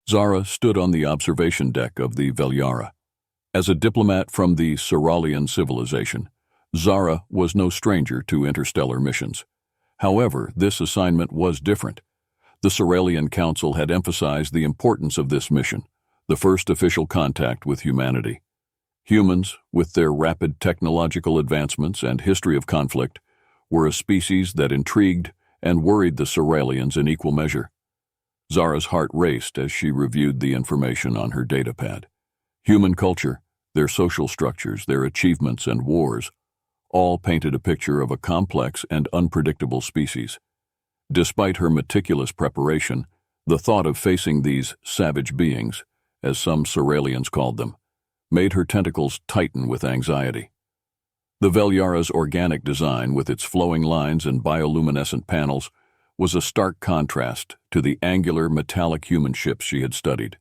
Zara stood on the observation deck of the Velyara. As a diplomat from the Ceralian civilization, Zara was no stranger to interstellar missions. However, this assignment was different. The Ceralian Council had emphasized the importance of this mission, the first official contact with humanity. Humans, with their rapid technological advancements and history of conflict, were a species that intrigued and worried the Ceralians in equal measure. Zara's heart raced as she reviewed the information on her datapad. Human culture, their social structures, their achievements and wars, all painted a picture of a complex and unpredictable species. Despite her meticulous preparation, the thought of facing these savage beings, as some Ceralians called them, made her tentacles tighten with anxiety. The Velyara's organic design, with its flowing lines and bioluminescent panels, was a stark contrast to the angular, metallic human ships she had studied.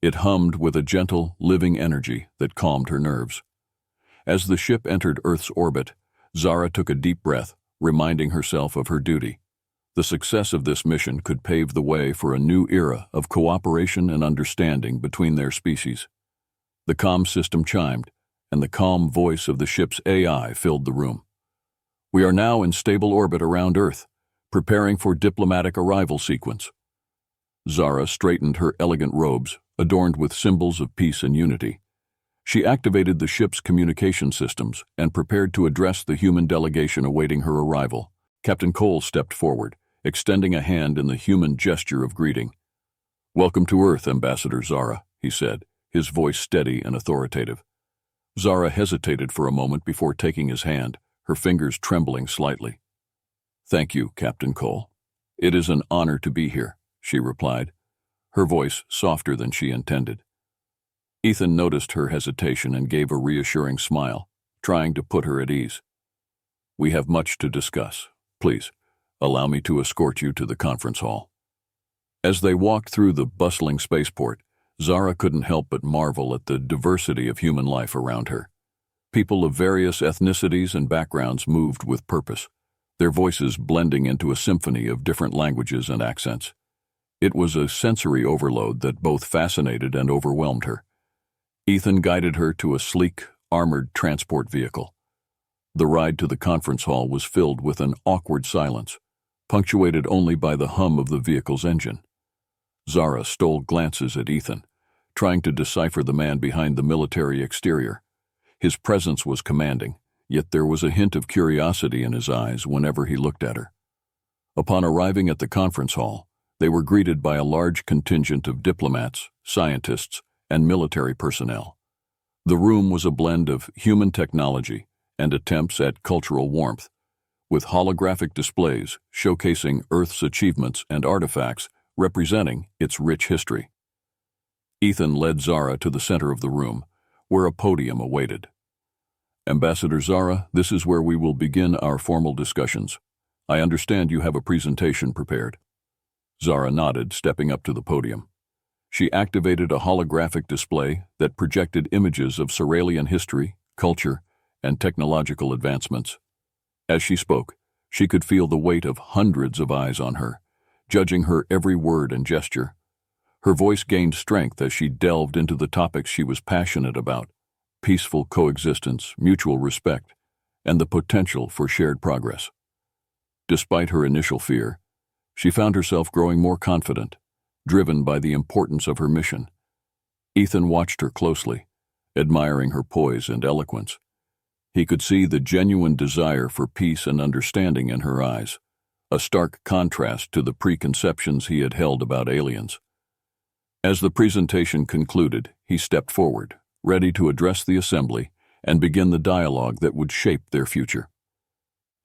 It hummed with a gentle, living energy that calmed her nerves. As the ship entered Earth's orbit, Zara took a deep breath, reminding herself of her duty. The success of this mission could pave the way for a new era of cooperation and understanding between their species. The comm system chimed, and the calm voice of the ship's AI filled the room. "We are now in stable orbit around Earth, preparing for diplomatic arrival sequence." Zara straightened her elegant robes, adorned with symbols of peace and unity. She activated the ship's communication systems and prepared to address the human delegation awaiting her arrival. Captain Cole stepped forward, extending a hand in the human gesture of greeting. "Welcome to Earth, Ambassador Zara," he said, his voice steady and authoritative. Zara hesitated for a moment before taking his hand, her fingers trembling slightly. "Thank you, Captain Cole. It is an honor to be here," she replied, her voice softer than she intended. Ethan noticed her hesitation and gave a reassuring smile, trying to put her at ease. "We have much to discuss. Please, allow me to escort you to the conference hall." As they walked through the bustling spaceport, Zara couldn't help but marvel at the diversity of human life around her. People of various ethnicities and backgrounds moved with purpose, their voices blending into a symphony of different languages and accents. It was a sensory overload that both fascinated and overwhelmed her. Ethan guided her to a sleek, armored transport vehicle. The ride to the conference hall was filled with an awkward silence, punctuated only by the hum of the vehicle's engine. Zara stole glances at Ethan, trying to decipher the man behind the military exterior. His presence was commanding, yet there was a hint of curiosity in his eyes whenever he looked at her. Upon arriving at the conference hall, they were greeted by a large contingent of diplomats, scientists, and military personnel. The room was a blend of human technology and attempts at cultural warmth, with holographic displays showcasing Earth's achievements and artifacts representing its rich history. Ethan led Zara to the center of the room, where a podium awaited. "Ambassador Zara, this is where we will begin our formal discussions. I understand you have a presentation prepared." Zara nodded, stepping up to the podium. She activated a holographic display that projected images of Ceralian history, culture, and technological advancements. As she spoke, she could feel the weight of hundreds of eyes on her, judging her every word and gesture. Her voice gained strength as she delved into the topics she was passionate about: peaceful coexistence, mutual respect, and the potential for shared progress. Despite her initial fear, she found herself growing more confident, driven by the importance of her mission. Ethan watched her closely, admiring her poise and eloquence. He could see the genuine desire for peace and understanding in her eyes, a stark contrast to the preconceptions he had held about aliens. As the presentation concluded, he stepped forward, ready to address the assembly and begin the dialogue that would shape their future.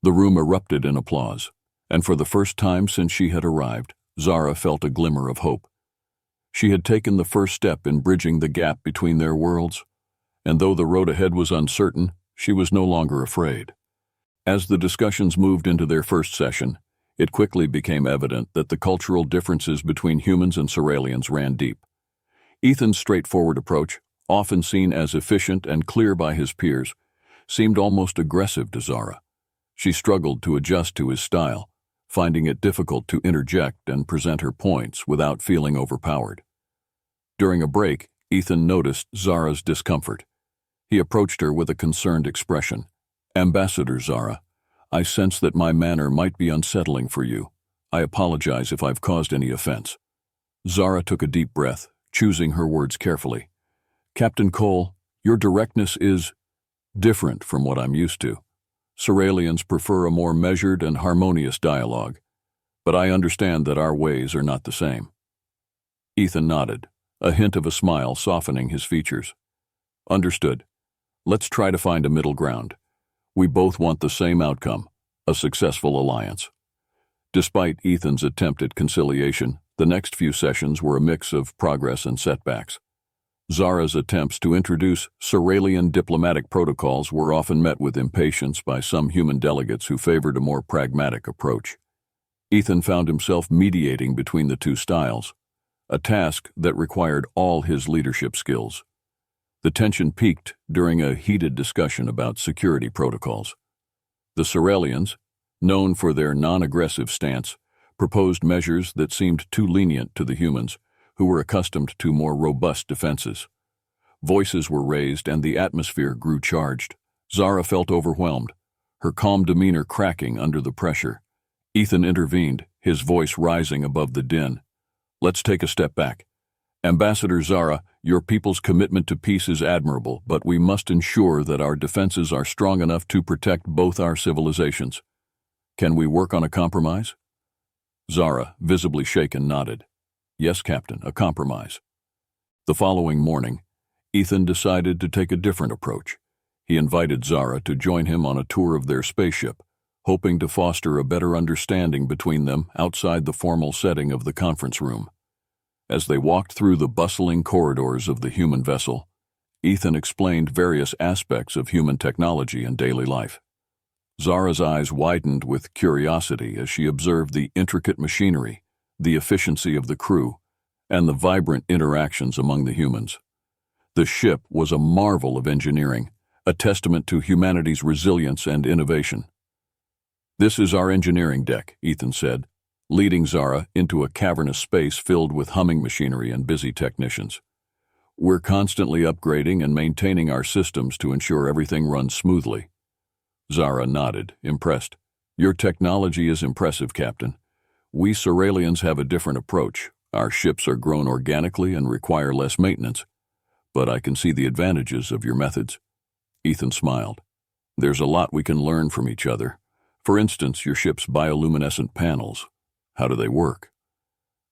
The room erupted in applause, and for the first time since she had arrived, Zara felt a glimmer of hope. She had taken the first step in bridging the gap between their worlds, and though the road ahead was uncertain, she was no longer afraid. As the discussions moved into their first session, it quickly became evident that the cultural differences between humans and Ceralians ran deep. Ethan's straightforward approach, often seen as efficient and clear by his peers, seemed almost aggressive to Zara. She struggled to adjust to his style, finding it difficult to interject and present her points without feeling overpowered. During a break, Ethan noticed Zara's discomfort. He approached her with a concerned expression. "Ambassador Zara, I sense that my manner might be unsettling for you. I apologize if I've caused any offense." Zara took a deep breath, choosing her words carefully. "Captain Cole, your directness is different from what I'm used to. Ceralians prefer a more measured and harmonious dialogue, but I understand that our ways are not the same." Ethan nodded, a hint of a smile softening his features. "Understood. Let's try to find a middle ground. We both want the same outcome, a successful alliance." Despite Ethan's attempt at conciliation, the next few sessions were a mix of progress and setbacks. Zara's attempts to introduce Ceralian diplomatic protocols were often met with impatience by some human delegates who favored a more pragmatic approach. Ethan found himself mediating between the two styles, a task that required all his leadership skills. The tension peaked during a heated discussion about security protocols. The Ceralians, known for their non-aggressive stance, proposed measures that seemed too lenient to the humans, who were accustomed to more robust defenses. Voices were raised and the atmosphere grew charged. Zara felt overwhelmed, her calm demeanor cracking under the pressure. Ethan intervened, his voice rising above the din. "Let's take a step back. Ambassador Zara, your people's commitment to peace is admirable, but we must ensure that our defenses are strong enough to protect both our civilizations. Can we work on a compromise?" Zara, visibly shaken, nodded. "Yes, Captain, a compromise." The following morning, Ethan decided to take a different approach. He invited Zara to join him on a tour of their spaceship, hoping to foster a better understanding between them outside the formal setting of the conference room. As they walked through the bustling corridors of the human vessel, Ethan explained various aspects of human technology and daily life. Zara's eyes widened with curiosity as she observed the intricate machinery, the efficiency of the crew, and the vibrant interactions among the humans. The ship was a marvel of engineering, a testament to humanity's resilience and innovation. "This is our engineering deck," Ethan said, leading Zara into a cavernous space filled with humming machinery and busy technicians. "We're constantly upgrading and maintaining our systems to ensure everything runs smoothly." Zara nodded, impressed. "Your technology is impressive, Captain. We Ceralians have a different approach. Our ships are grown organically and require less maintenance. But I can see the advantages of your methods." Ethan smiled. "There's a lot we can learn from each other. For instance, your ship's bioluminescent panels. How do they work?"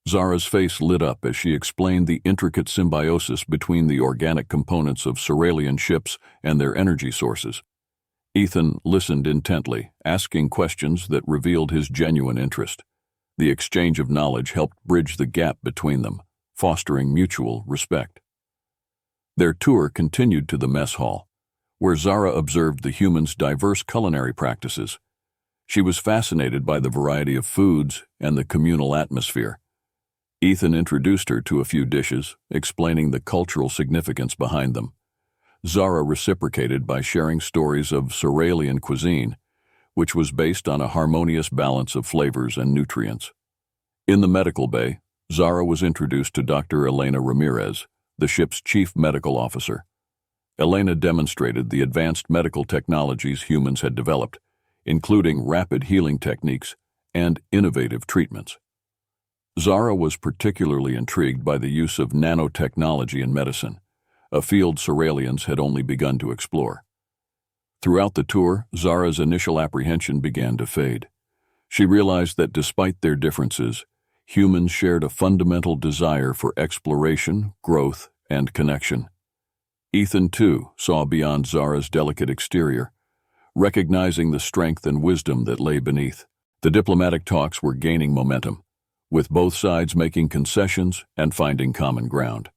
Zara's face lit up as she explained the intricate symbiosis between the organic components of Ceralian ships and their energy sources. Ethan listened intently, asking questions that revealed his genuine interest. The exchange of knowledge helped bridge the gap between them, fostering mutual respect. Their tour continued to the mess hall, where Zara observed the humans' diverse culinary practices. She was fascinated by the variety of foods and the communal atmosphere. Ethan introduced her to a few dishes, explaining the cultural significance behind them. Zara reciprocated by sharing stories of Ceralian cuisine, which was based on a harmonious balance of flavors and nutrients. In the medical bay, Zara was introduced to Dr. Elena Ramirez, the ship's chief medical officer. Elena demonstrated the advanced medical technologies humans had developed, including rapid healing techniques and innovative treatments. Zara was particularly intrigued by the use of nanotechnology in medicine, a field Ceralians had only begun to explore. Throughout the tour, Zara's initial apprehension began to fade. She realized that despite their differences, humans shared a fundamental desire for exploration, growth, and connection. Ethan, too, saw beyond Zara's delicate exterior, recognizing the strength and wisdom that lay beneath. The diplomatic talks were gaining momentum, with both sides making concessions and finding common ground.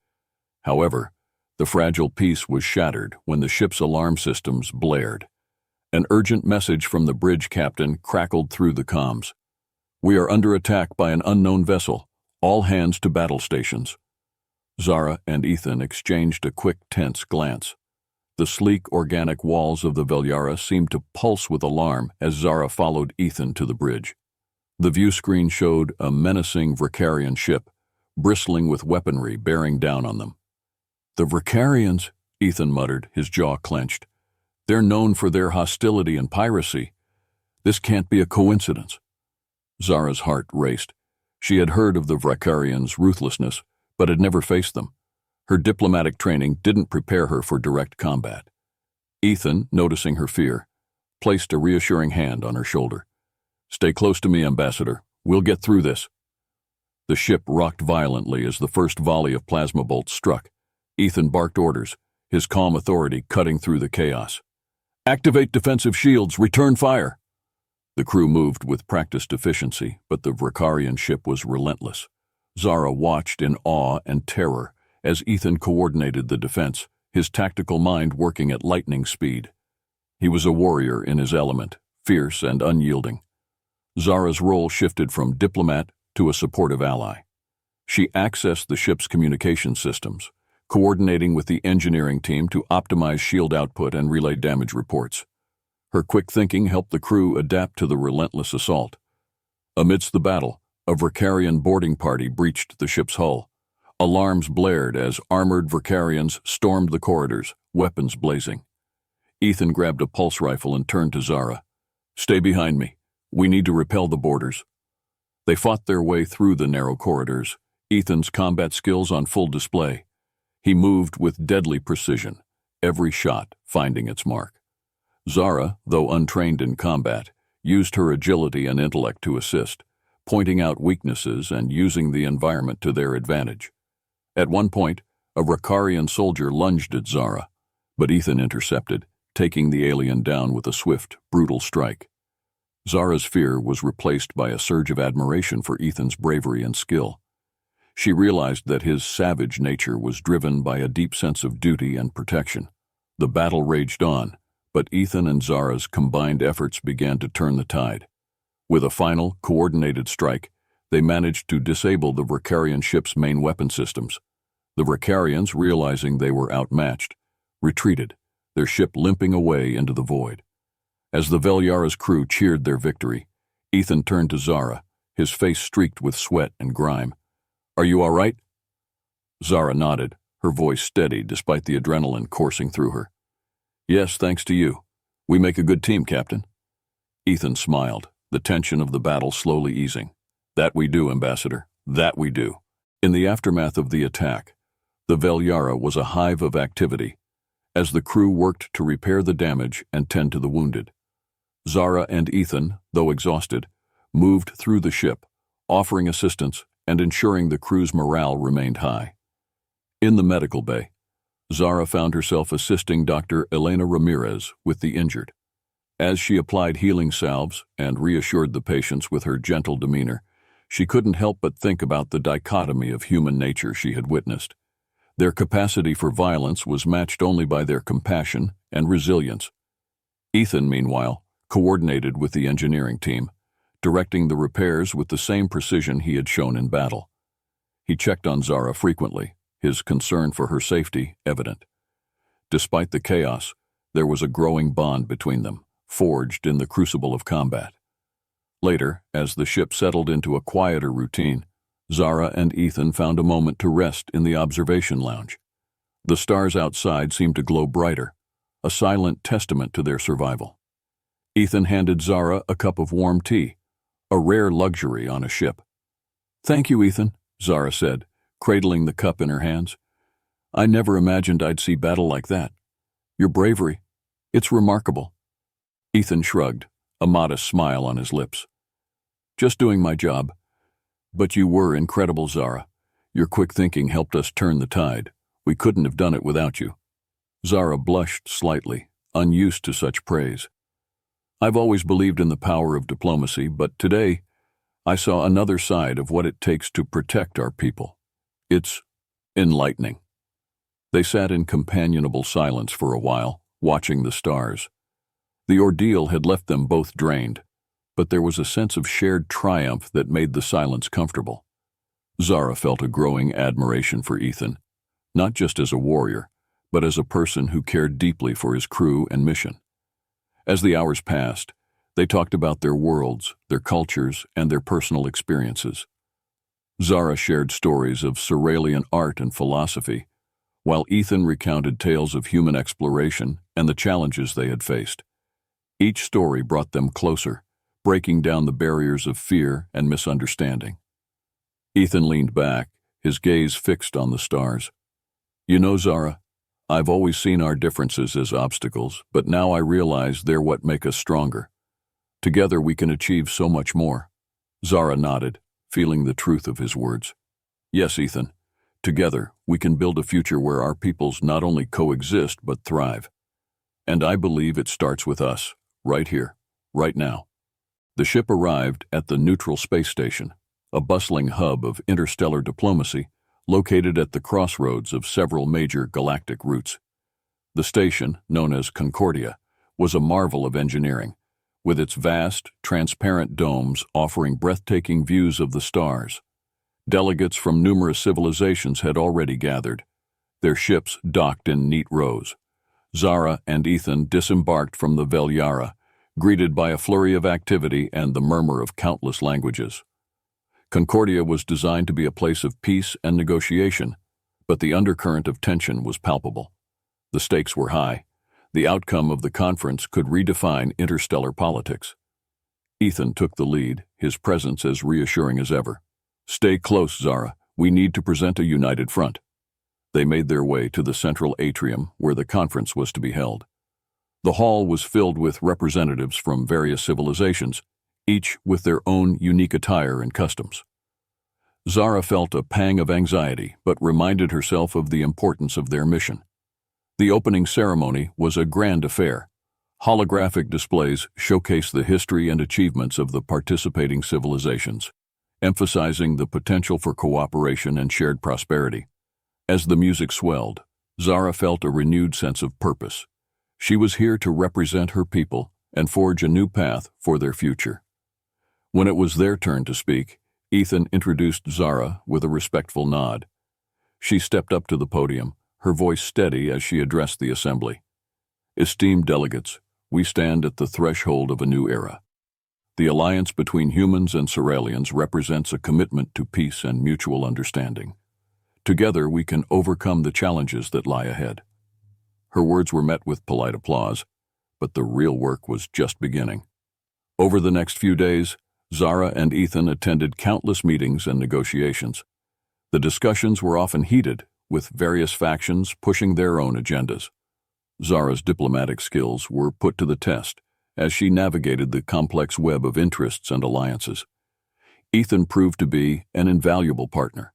However, the fragile peace was shattered when the ship's alarm systems blared. An urgent message from the bridge captain crackled through the comms. "We are under attack by an unknown vessel. All hands to battle stations." Zara and Ethan exchanged a quick, tense glance. The sleek, organic walls of the Velyara seemed to pulse with alarm as Zara followed Ethan to the bridge. The view screen showed a menacing Vricarian ship, bristling with weaponry bearing down on them. "The Vricarians," Ethan muttered, his jaw clenched. "They're known for their hostility and piracy. This can't be a coincidence." Zara's heart raced. She had heard of the Vricarians' ruthlessness, but had never faced them. Her diplomatic training didn't prepare her for direct combat. Ethan, noticing her fear, placed a reassuring hand on her shoulder. "Stay close to me, Ambassador. We'll get through this." The ship rocked violently as the first volley of plasma bolts struck. Ethan barked orders, his calm authority cutting through the chaos. "Activate defensive shields. Return fire." The crew moved with practiced efficiency, but the Vricarian ship was relentless. Zara watched in awe and terror as Ethan coordinated the defense, his tactical mind working at lightning speed. He was a warrior in his element, fierce and unyielding. Zara's role shifted from diplomat to a supportive ally. She accessed the ship's communication systems, coordinating with the engineering team to optimize shield output and relay damage reports. Her quick thinking helped the crew adapt to the relentless assault. Amidst the battle, a Vricarian boarding party breached the ship's hull. Alarms blared as armored Vricarians stormed the corridors, weapons blazing. Ethan grabbed a pulse rifle and turned to Zara. "Stay behind me. We need to repel the boarders." They fought their way through the narrow corridors, Ethan's combat skills on full display. He moved with deadly precision, every shot finding its mark. Zara, though untrained in combat, used her agility and intellect to assist, pointing out weaknesses and using the environment to their advantage. At one point, a Vricarian soldier lunged at Zara, but Ethan intercepted, taking the alien down with a swift, brutal strike. Zara's fear was replaced by a surge of admiration for Ethan's bravery and skill. She realized that his savage nature was driven by a deep sense of duty and protection. The battle raged on, but Ethan and Zara's combined efforts began to turn the tide. With a final, coordinated strike, they managed to disable the Vricarian ship's main weapon systems. The Vricarians, realizing they were outmatched, retreated, their ship limping away into the void. As the Velyara's crew cheered their victory, Ethan turned to Zara, his face streaked with sweat and grime. "Are you all right?" Zara nodded, her voice steady despite the adrenaline coursing through her. "Yes, thanks to you. We make a good team, Captain." Ethan smiled, the tension of the battle slowly easing. "That we do, Ambassador. That we do." In the aftermath of the attack, the Velyara was a hive of activity, as the crew worked to repair the damage and tend to the wounded. Zara and Ethan, though exhausted, moved through the ship, offering assistance and ensuring the crew's morale remained high. In the medical bay, Zara found herself assisting Dr. Elena Ramirez with the injured. As she applied healing salves and reassured the patients with her gentle demeanor, she couldn't help but think about the dichotomy of human nature she had witnessed. Their capacity for violence was matched only by their compassion and resilience. Ethan, meanwhile, coordinated with the engineering team, directing the repairs with the same precision he had shown in battle. He checked on Zara frequently, his concern for her safety evident. Despite the chaos, there was a growing bond between them, forged in the crucible of combat. Later, as the ship settled into a quieter routine, Zara and Ethan found a moment to rest in the observation lounge. The stars outside seemed to glow brighter, a silent testament to their survival. Ethan handed Zara a cup of warm tea, a rare luxury on a ship. "Thank you, Ethan," Zara said, cradling the cup in her hands. "I never imagined I'd see battle like that. Your bravery, it's remarkable." Ethan shrugged, a modest smile on his lips. "Just doing my job. But you were incredible, Zara. Your quick thinking helped us turn the tide. We couldn't have done it without you." Zara blushed slightly, unused to such praise. "I've always believed in the power of diplomacy, but today I saw another side of what it takes to protect our people. It's enlightening." They sat in companionable silence for a while, watching the stars. The ordeal had left them both drained, but there was a sense of shared triumph that made the silence comfortable. Zara felt a growing admiration for Ethan, not just as a warrior, but as a person who cared deeply for his crew and mission. As the hours passed, they talked about their worlds, their cultures, and their personal experiences. Zara shared stories of Surrealian art and philosophy, while Ethan recounted tales of human exploration and the challenges they had faced. Each story brought them closer, breaking down the barriers of fear and misunderstanding. Ethan leaned back, his gaze fixed on the stars. "You know, Zara, I've always seen our differences as obstacles, but now I realize they're what make us stronger. Together we can achieve so much more." Zara nodded, feeling the truth of his words. "Yes, Ethan. Together we can build a future where our peoples not only coexist but thrive. And I believe it starts with us, right here, right now." The ship arrived at the neutral space station, a bustling hub of interstellar diplomacy located at the crossroads of several major galactic routes. The station, known as Concordia, was a marvel of engineering, with its vast, transparent domes offering breathtaking views of the stars. Delegates from numerous civilizations had already gathered, their ships docked in neat rows. Zara and Ethan disembarked from the Velyara, greeted by a flurry of activity and the murmur of countless languages. Concordia was designed to be a place of peace and negotiation, but the undercurrent of tension was palpable. The stakes were high. The outcome of the conference could redefine interstellar politics. Ethan took the lead, his presence as reassuring as ever. "Stay close, Zara. We need to present a united front." They made their way to the central atrium where the conference was to be held. The hall was filled with representatives from various civilizations, each with their own unique attire and customs. Zara felt a pang of anxiety, but reminded herself of the importance of their mission. The opening ceremony was a grand affair. Holographic displays showcased the history and achievements of the participating civilizations, emphasizing the potential for cooperation and shared prosperity. As the music swelled, Zara felt a renewed sense of purpose. She was here to represent her people and forge a new path for their future. When it was their turn to speak, Ethan introduced Zara with a respectful nod. She stepped up to the podium, her voice steady as she addressed the assembly. "Esteemed delegates, we stand at the threshold of a new era. The alliance between humans and Surrealians represents a commitment to peace and mutual understanding. Together we can overcome the challenges that lie ahead." Her words were met with polite applause, but the real work was just beginning. Over the next few days, Zara and Ethan attended countless meetings and negotiations. The discussions were often heated, with various factions pushing their own agendas. Zara's diplomatic skills were put to the test as she navigated the complex web of interests and alliances. Ethan proved to be an invaluable partner.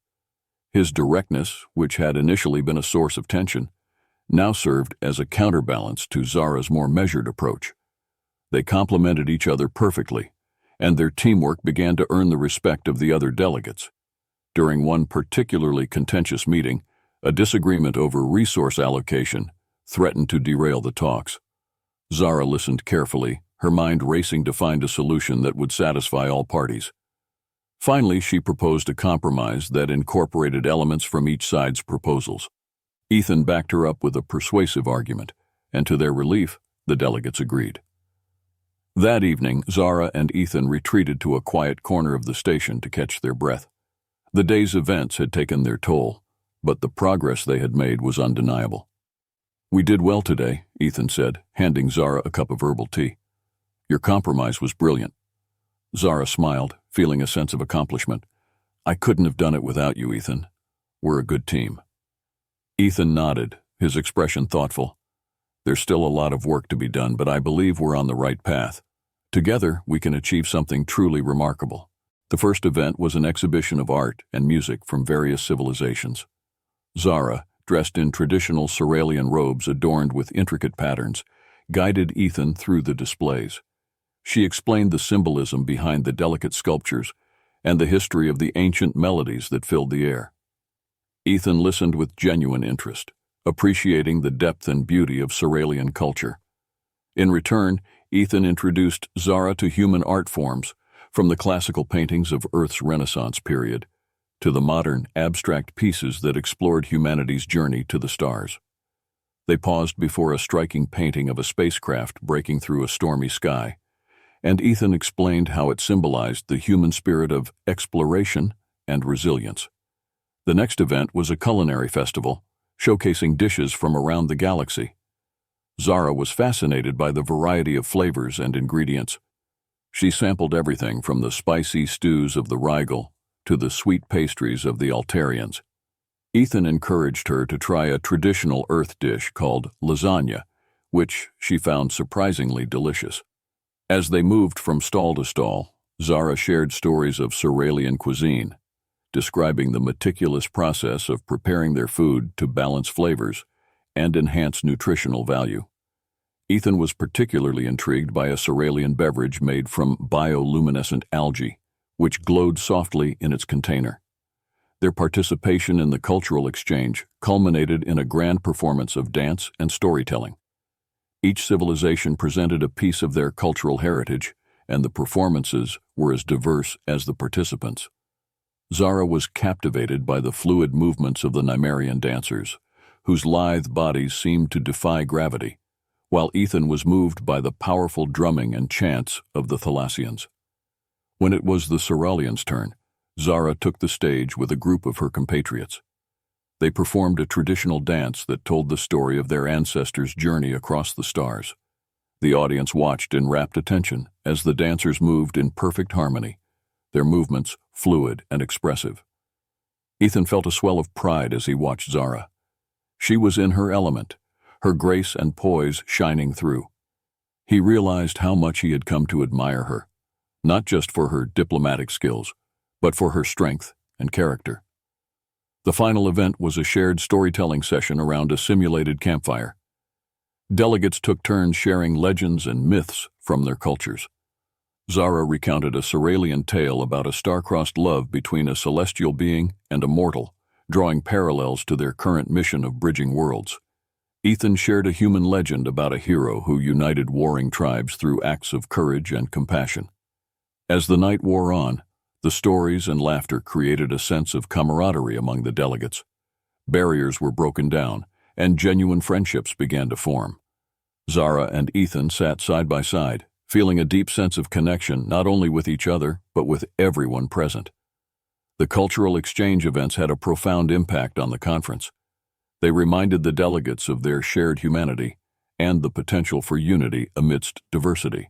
His directness, which had initially been a source of tension, now served as a counterbalance to Zara's more measured approach. They complemented each other perfectly, and their teamwork began to earn the respect of the other delegates. During one particularly contentious meeting, a disagreement over resource allocation threatened to derail the talks. Zara listened carefully, her mind racing to find a solution that would satisfy all parties. Finally, she proposed a compromise that incorporated elements from each side's proposals. Ethan backed her up with a persuasive argument, and to their relief, the delegates agreed. That evening, Zara and Ethan retreated to a quiet corner of the station to catch their breath. The day's events had taken their toll, but the progress they had made was undeniable. "We did well today," Ethan said, handing Zara a cup of herbal tea. "Your compromise was brilliant." Zara smiled, feeling a sense of accomplishment. "I couldn't have done it without you, Ethan. We're a good team." Ethan nodded, his expression thoughtful. "There's still a lot of work to be done, but I believe we're on the right path. Together, we can achieve something truly remarkable." The first event was an exhibition of art and music from various civilizations. Zara, dressed in traditional Surrealian robes adorned with intricate patterns, guided Ethan through the displays. She explained the symbolism behind the delicate sculptures and the history of the ancient melodies that filled the air. Ethan listened with genuine interest, appreciating the depth and beauty of Surrealian culture. In return, Ethan introduced Zara to human art forms, from the classical paintings of Earth's Renaissance period to the modern, abstract pieces that explored humanity's journey to the stars. They paused before a striking painting of a spacecraft breaking through a stormy sky, and Ethan explained how it symbolized the human spirit of exploration and resilience. The next event was a culinary festival, showcasing dishes from around the galaxy. Zara was fascinated by the variety of flavors and ingredients. She sampled everything from the spicy stews of the Rigel to the sweet pastries of the Altarians. Ethan encouraged her to try a traditional Earth dish called lasagna, which she found surprisingly delicious. As they moved from stall to stall, Zara shared stories of Ceralian cuisine, describing the meticulous process of preparing their food to balance flavors and enhance nutritional value. Ethan was particularly intrigued by a Ceralian beverage made from bioluminescent algae, which glowed softly in its container. Their participation in the cultural exchange culminated in a grand performance of dance and storytelling. Each civilization presented a piece of their cultural heritage, and the performances were as diverse as the participants. Zara was captivated by the fluid movements of the Nimerian dancers, whose lithe bodies seemed to defy gravity, while Ethan was moved by the powerful drumming and chants of the Thalassians. When it was the Ceralians' turn, Zara took the stage with a group of her compatriots. They performed a traditional dance that told the story of their ancestors' journey across the stars. The audience watched in rapt attention as the dancers moved in perfect harmony, their movements fluid and expressive. Ethan felt a swell of pride as he watched Zara. She was in her element, her grace and poise shining through. He realized how much he had come to admire her, not just for her diplomatic skills, but for her strength and character. The final event was a shared storytelling session around a simulated campfire. Delegates took turns sharing legends and myths from their cultures. Zara recounted a Ceralian tale about a star-crossed love between a celestial being and a mortal, drawing parallels to their current mission of bridging worlds. Ethan shared a human legend about a hero who united warring tribes through acts of courage and compassion. As the night wore on, the stories and laughter created a sense of camaraderie among the delegates. Barriers were broken down, and genuine friendships began to form. Zara and Ethan sat side by side, feeling a deep sense of connection not only with each other, but with everyone present. The cultural exchange events had a profound impact on the conference. They reminded the delegates of their shared humanity and the potential for unity amidst diversity.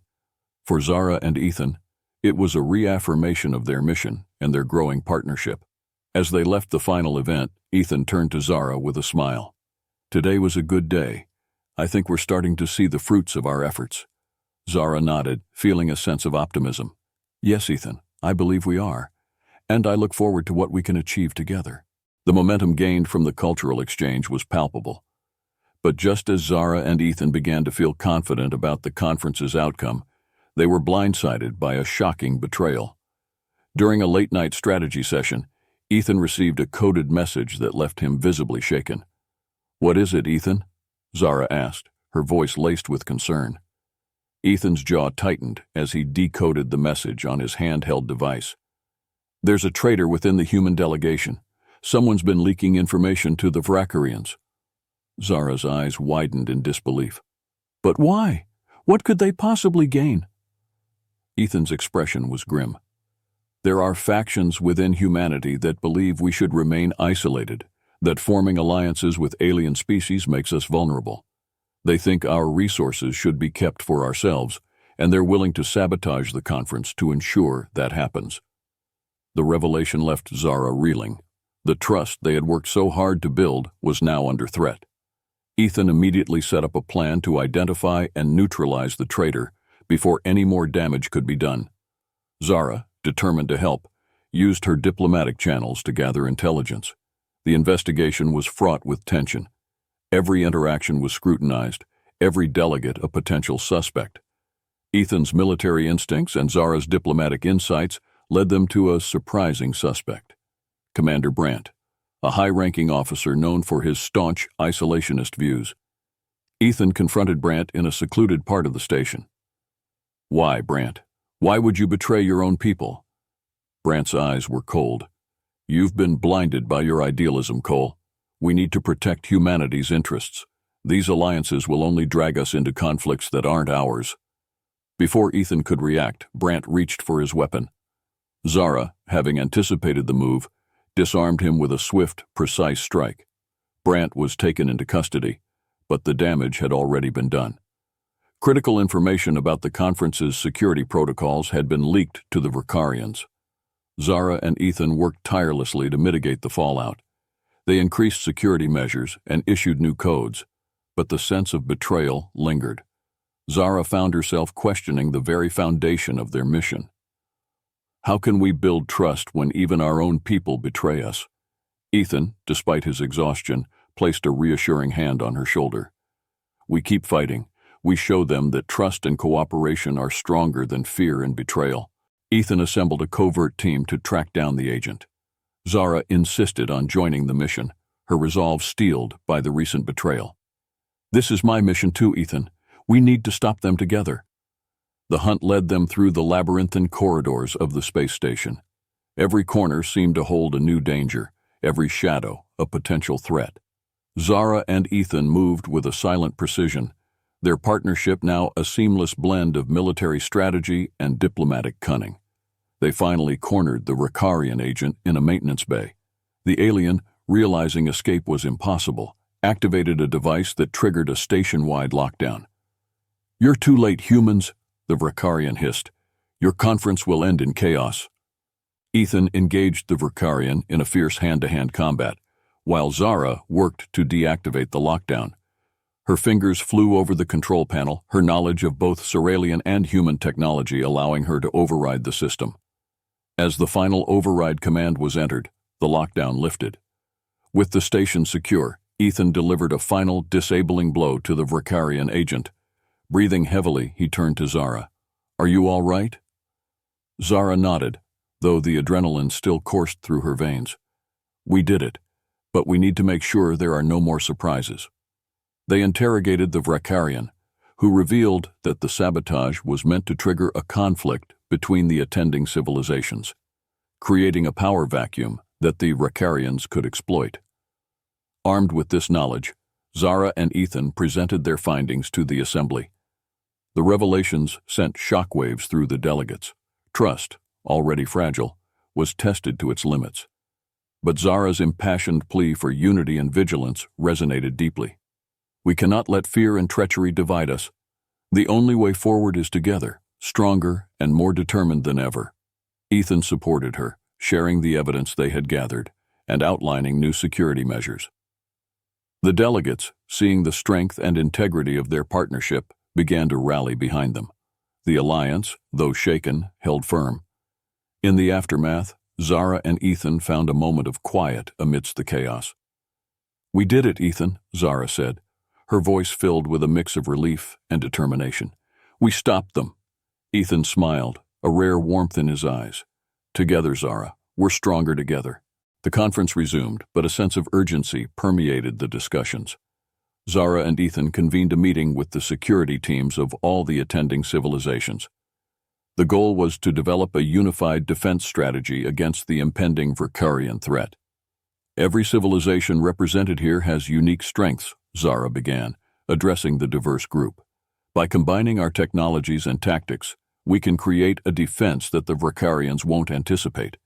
For Zara and Ethan, it was a reaffirmation of their mission and their growing partnership. As they left the final event, Ethan turned to Zara with a smile. "Today was a good day. I think we're starting to see the fruits of our efforts." Zara nodded, feeling a sense of optimism. "Yes, Ethan, I believe we are, and I look forward to what we can achieve together." The momentum gained from the cultural exchange was palpable. But just as Zara and Ethan began to feel confident about the conference's outcome, they were blindsided by a shocking betrayal. During a late-night strategy session, Ethan received a coded message that left him visibly shaken. "What is it, Ethan?" Zara asked, her voice laced with concern. Ethan's jaw tightened as he decoded the message on his handheld device. "There's a traitor within the human delegation. Someone's been leaking information to the Vrakarians." Zara's eyes widened in disbelief. "But why? What could they possibly gain?" Ethan's expression was grim. "There are factions within humanity that believe we should remain isolated, that forming alliances with alien species makes us vulnerable. They think our resources should be kept for ourselves, and they're willing to sabotage the conference to ensure that happens." The revelation left Zara reeling. The trust they had worked so hard to build was now under threat. Ethan immediately set up a plan to identify and neutralize the traitor before any more damage could be done. Zara, determined to help, used her diplomatic channels to gather intelligence. The investigation was fraught with tension. Every interaction was scrutinized, every delegate a potential suspect. Ethan's military instincts and Zara's diplomatic insights led them to a surprising suspect. Commander Brandt, a high-ranking officer known for his staunch isolationist views. Ethan confronted Brandt in a secluded part of the station. "Why, Brandt? Why would you betray your own people?" Brandt's eyes were cold. "You've been blinded by your idealism, Cole. We need to protect humanity's interests. These alliances will only drag us into conflicts that aren't ours." Before Ethan could react, Brandt reached for his weapon. Zara, having anticipated the move, disarmed him with a swift, precise strike. Brant was taken into custody, but the damage had already been done. Critical information about the conference's security protocols had been leaked to the Vrikarians. Zara and Ethan worked tirelessly to mitigate the fallout. They increased security measures and issued new codes, but the sense of betrayal lingered. Zara found herself questioning the very foundation of their mission. How can we build trust when even our own people betray us? Ethan, despite his exhaustion, placed a reassuring hand on her shoulder. We keep fighting. We show them that trust and cooperation are stronger than fear and betrayal. Ethan assembled a covert team to track down the agent. Zara insisted on joining the mission, her resolve steeled by the recent betrayal. This is my mission too, Ethan. We need to stop them together. The hunt led them through the labyrinthine corridors of the space station. Every corner seemed to hold a new danger, every shadow a potential threat. Zara and Ethan moved with a silent precision, their partnership now a seamless blend of military strategy and diplomatic cunning. They finally cornered the Vrikarian agent in a maintenance bay. The alien, realizing escape was impossible, activated a device that triggered a station-wide lockdown. "You're too late, humans," the Vrikarian hissed. "Your conference will end in chaos." Ethan engaged the Vrikarian in a fierce hand-to-hand combat, while Zara worked to deactivate the lockdown. Her fingers flew over the control panel, her knowledge of both Ceralian and human technology allowing her to override the system. As the final override command was entered, the lockdown lifted. With the station secure, Ethan delivered a final disabling blow to the Vrikarian agent. Breathing heavily, he turned to Zara. "Are you all right?" Zara nodded, though the adrenaline still coursed through her veins. "We did it, but we need to make sure there are no more surprises." They interrogated the Vrikarian, who revealed that the sabotage was meant to trigger a conflict between the attending civilizations, creating a power vacuum that the Vrikarians could exploit. Armed with this knowledge, Zara and Ethan presented their findings to the assembly. The revelations sent shockwaves through the delegates. Trust, already fragile, was tested to its limits. But Zara's impassioned plea for unity and vigilance resonated deeply. "We cannot let fear and treachery divide us. The only way forward is together, stronger and more determined than ever." Ethan supported her, sharing the evidence they had gathered and outlining new security measures. The delegates, seeing the strength and integrity of their partnership, began to rally behind them. The alliance, though shaken, held firm. In the aftermath, Zara and Ethan found a moment of quiet amidst the chaos. "We did it, Ethan," Zara said, her voice filled with a mix of relief and determination. "We stopped them." Ethan smiled, a rare warmth in his eyes. "Together, Zara, we're stronger together." The conference resumed, but a sense of urgency permeated the discussions. Zara and Ethan convened a meeting with the security teams of all the attending civilizations. The goal was to develop a unified defense strategy against the impending Vrikarian threat. "Every civilization represented here has unique strengths," Zara began, addressing the diverse group. "By combining our technologies and tactics, we can create a defense that the Vrikarians won't anticipate."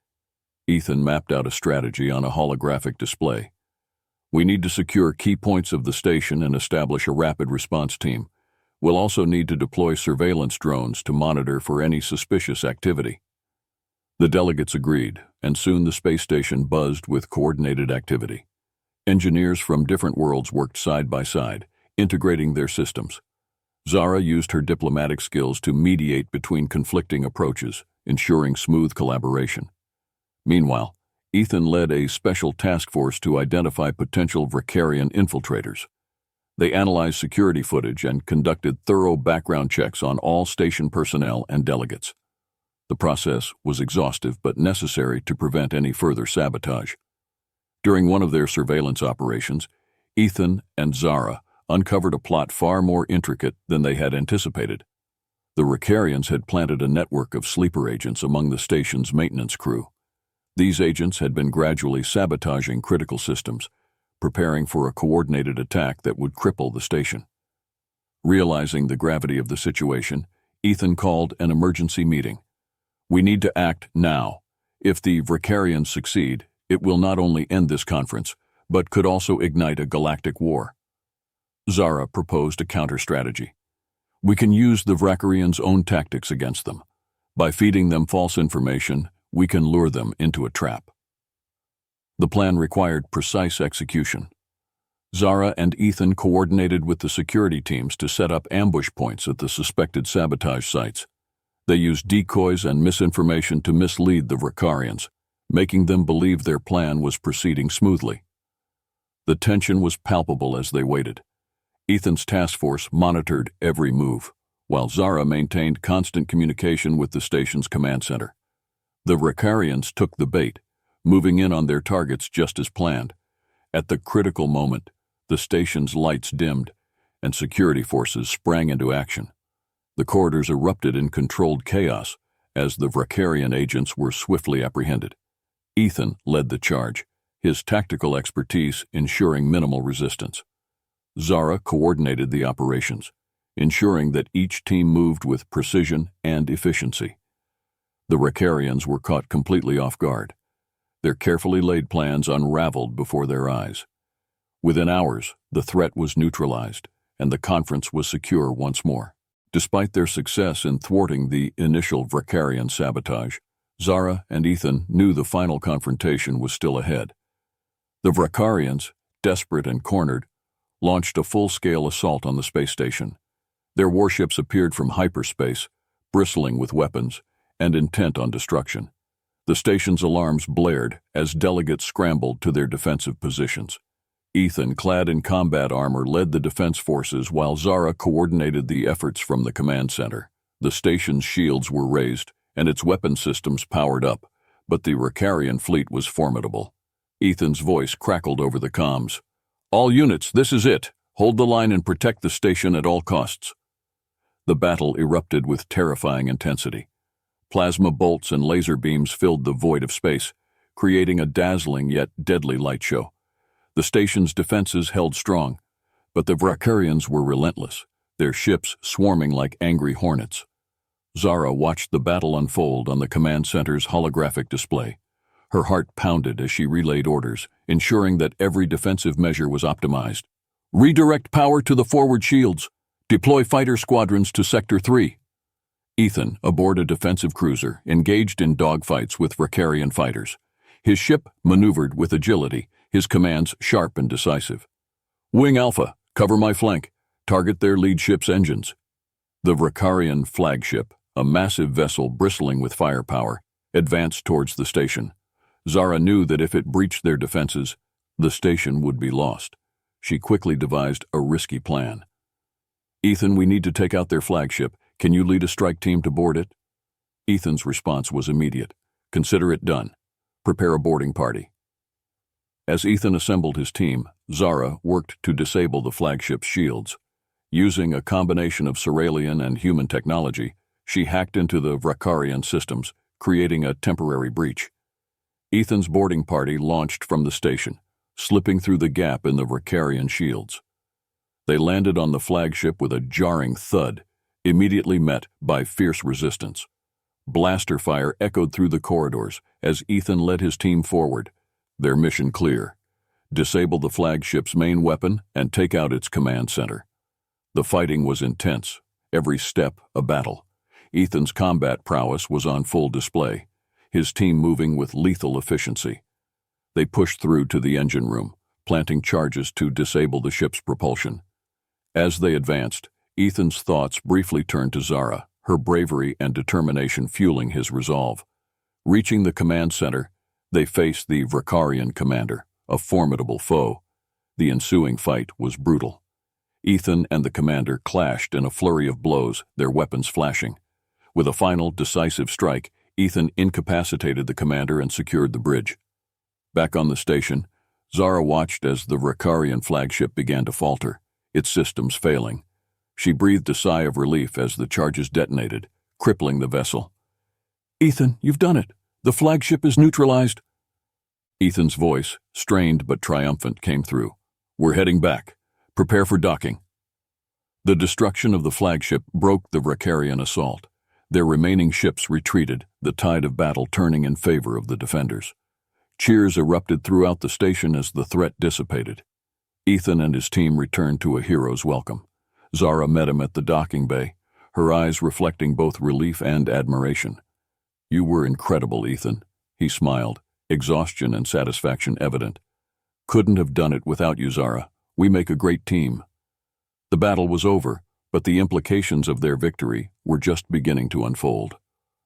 Ethan mapped out a strategy on a holographic display. "We need to secure key points of the station and establish a rapid response team. We'll also need to deploy surveillance drones to monitor for any suspicious activity." The delegates agreed, and soon the space station buzzed with coordinated activity. Engineers from different worlds worked side by side, integrating their systems. Zara used her diplomatic skills to mediate between conflicting approaches, ensuring smooth collaboration. Meanwhile, Ethan led a special task force to identify potential Vrikarian infiltrators. They analyzed security footage and conducted thorough background checks on all station personnel and delegates. The process was exhaustive but necessary to prevent any further sabotage. During one of their surveillance operations, Ethan and Zara uncovered a plot far more intricate than they had anticipated. The Vrikarians had planted a network of sleeper agents among the station's maintenance crew. These agents had been gradually sabotaging critical systems, preparing for a coordinated attack that would cripple the station. Realizing the gravity of the situation, Ethan called an emergency meeting. "We need to act now. If the Vracarians succeed, it will not only end this conference, but could also ignite a galactic war. Zara proposed a counter-strategy. We can use the Vracarians' own tactics against them. By feeding them false information, we can lure them into a trap. The plan required precise execution. Zara and Ethan coordinated with the security teams to set up ambush points at the suspected sabotage sites. They used decoys and misinformation to mislead the Vracarians, making them believe their plan was proceeding smoothly. The tension was palpable as they waited. Ethan's task force monitored every move, while Zara maintained constant communication with the station's command center. The Vracarians took the bait, moving in on their targets just as planned. At the critical moment, the station's lights dimmed, and security forces sprang into action. The corridors erupted in controlled chaos as the Vracarian agents were swiftly apprehended. Ethan led the charge, his tactical expertise ensuring minimal resistance. Zara coordinated the operations, ensuring that each team moved with precision and efficiency. The Vracarians were caught completely off guard. Their carefully laid plans unraveled before their eyes. Within hours, the threat was neutralized, and the conference was secure once more. Despite their success in thwarting the initial Vracarian sabotage, Zara and Ethan knew the final confrontation was still ahead. The Vracarians, desperate and cornered, launched a full-scale assault on the space station. Their warships appeared from hyperspace, bristling with weapons and intent on destruction. The station's alarms blared as delegates scrambled to their defensive positions. Ethan, clad in combat armor, led the defense forces while Zara coordinated the efforts from the command center. The station's shields were raised and its weapon systems powered up, but the Vracarian fleet was formidable. Ethan's voice crackled over the comms. "All units, this is it. Hold the line and protect the station at all costs." The battle erupted with terrifying intensity. Plasma bolts and laser beams filled the void of space, creating a dazzling yet deadly light show. The station's defenses held strong, but the Vracarians were relentless, their ships swarming like angry hornets. Zara watched the battle unfold on the command center's holographic display. Her heart pounded as she relayed orders, ensuring that every defensive measure was optimized. "Redirect power to the forward shields. Deploy fighter squadrons to Sector 3. Ethan, aboard a defensive cruiser, engaged in dogfights with Vracarian fighters. His ship maneuvered with agility, his commands sharp and decisive. "Wing Alpha, cover my flank. Target their lead ship's engines." The Vracarian flagship, a massive vessel bristling with firepower, advanced towards the station. Zara knew that if it breached their defenses, the station would be lost. She quickly devised a risky plan. "Ethan, we need to take out their flagship. Can you lead a strike team to board it?" Ethan's response was immediate. "Consider it done. Prepare a boarding party." As Ethan assembled his team, Zara worked to disable the flagship's shields. Using a combination of Cerealian and human technology, she hacked into the Vracarian systems, creating a temporary breach. Ethan's boarding party launched from the station, slipping through the gap in the Vracarian shields. They landed on the flagship with a jarring thud, immediately met by fierce resistance. Blaster fire echoed through the corridors as Ethan led his team forward. Their mission clear: disable the flagship's main weapon and take out its command center. The fighting was intense, every step a battle. Ethan's combat prowess was on full display, his team moving with lethal efficiency. They pushed through to the engine room, planting charges to disable the ship's propulsion. As they advanced, Ethan's thoughts briefly turned to Zara, her bravery and determination fueling his resolve. Reaching the command center, they faced the Vracarian commander, a formidable foe. The ensuing fight was brutal. Ethan and the commander clashed in a flurry of blows, their weapons flashing. With a final, decisive strike, Ethan incapacitated the commander and secured the bridge. Back on the station, Zara watched as the Vracarian flagship began to falter, its systems failing. She breathed a sigh of relief as the charges detonated, crippling the vessel. "Ethan, you've done it. The flagship is neutralized." Ethan's voice, strained but triumphant, came through. "We're heading back. Prepare for docking." The destruction of the flagship broke the Vracarian assault. Their remaining ships retreated, the tide of battle turning in favor of the defenders. Cheers erupted throughout the station as the threat dissipated. Ethan and his team returned to a hero's welcome. Zara met him at the docking bay, her eyes reflecting both relief and admiration. "You were incredible, Ethan," he smiled, exhaustion and satisfaction evident. "Couldn't have done it without you, Zara. We make a great team." The battle was over, but the implications of their victory were just beginning to unfold.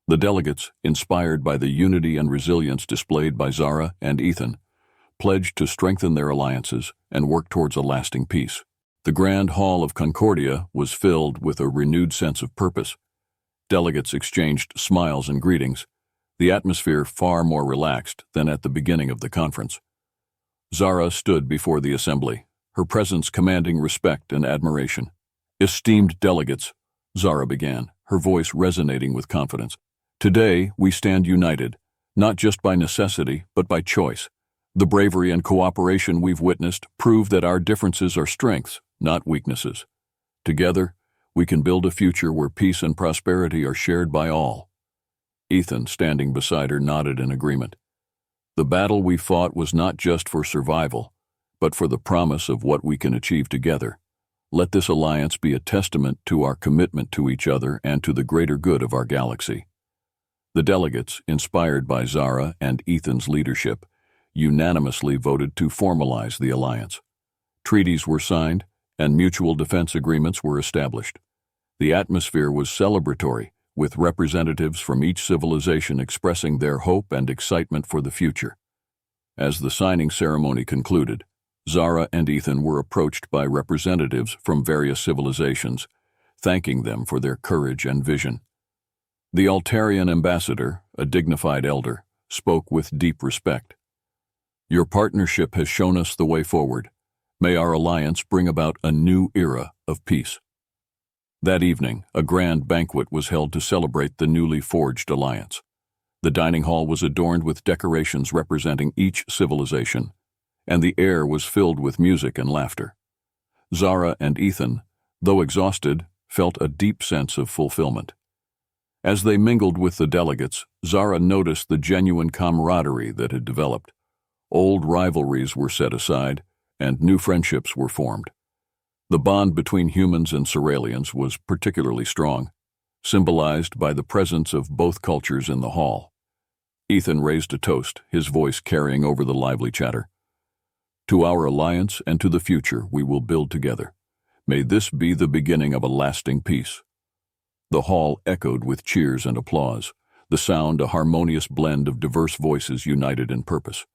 The delegates, inspired by the unity and resilience displayed by Zara and Ethan, pledged to strengthen their alliances and work towards a lasting peace. The Grand Hall of Concordia was filled with a renewed sense of purpose. Delegates exchanged smiles and greetings, the atmosphere far more relaxed than at the beginning of the conference. Zara stood before the assembly, her presence commanding respect and admiration. "Esteemed delegates," Zara began, her voice resonating with confidence. "Today we stand united, not just by necessity, but by choice. The bravery and cooperation we've witnessed prove that our differences are strengths, not weaknesses. Together, we can build a future where peace and prosperity are shared by all." Ethan, standing beside her, nodded in agreement. "The battle we fought was not just for survival, but for the promise of what we can achieve together. Let this alliance be a testament to our commitment to each other and to the greater good of our galaxy." The delegates, inspired by Zara and Ethan's leadership, unanimously voted to formalize the alliance. Treaties were signed, and mutual defense agreements were established. The atmosphere was celebratory, with representatives from each civilization expressing their hope and excitement for the future. As the signing ceremony concluded, Zara and Ethan were approached by representatives from various civilizations, thanking them for their courage and vision. The Altarian ambassador, a dignified elder, spoke with deep respect. "Your partnership has shown us the way forward. May our alliance bring about a new era of peace." That evening, a grand banquet was held to celebrate the newly forged alliance. The dining hall was adorned with decorations representing each civilization, and the air was filled with music and laughter. Zara and Ethan, though exhausted, felt a deep sense of fulfillment. As they mingled with the delegates, Zara noticed the genuine camaraderie that had developed. Old rivalries were set aside, and new friendships were formed. The bond between humans and Ceralians was particularly strong, symbolized by the presence of both cultures in the hall. Ethan raised a toast, his voice carrying over the lively chatter. "To our alliance and to the future we will build together. May this be the beginning of a lasting peace." The hall echoed with cheers and applause, the sound a harmonious blend of diverse voices united in purpose.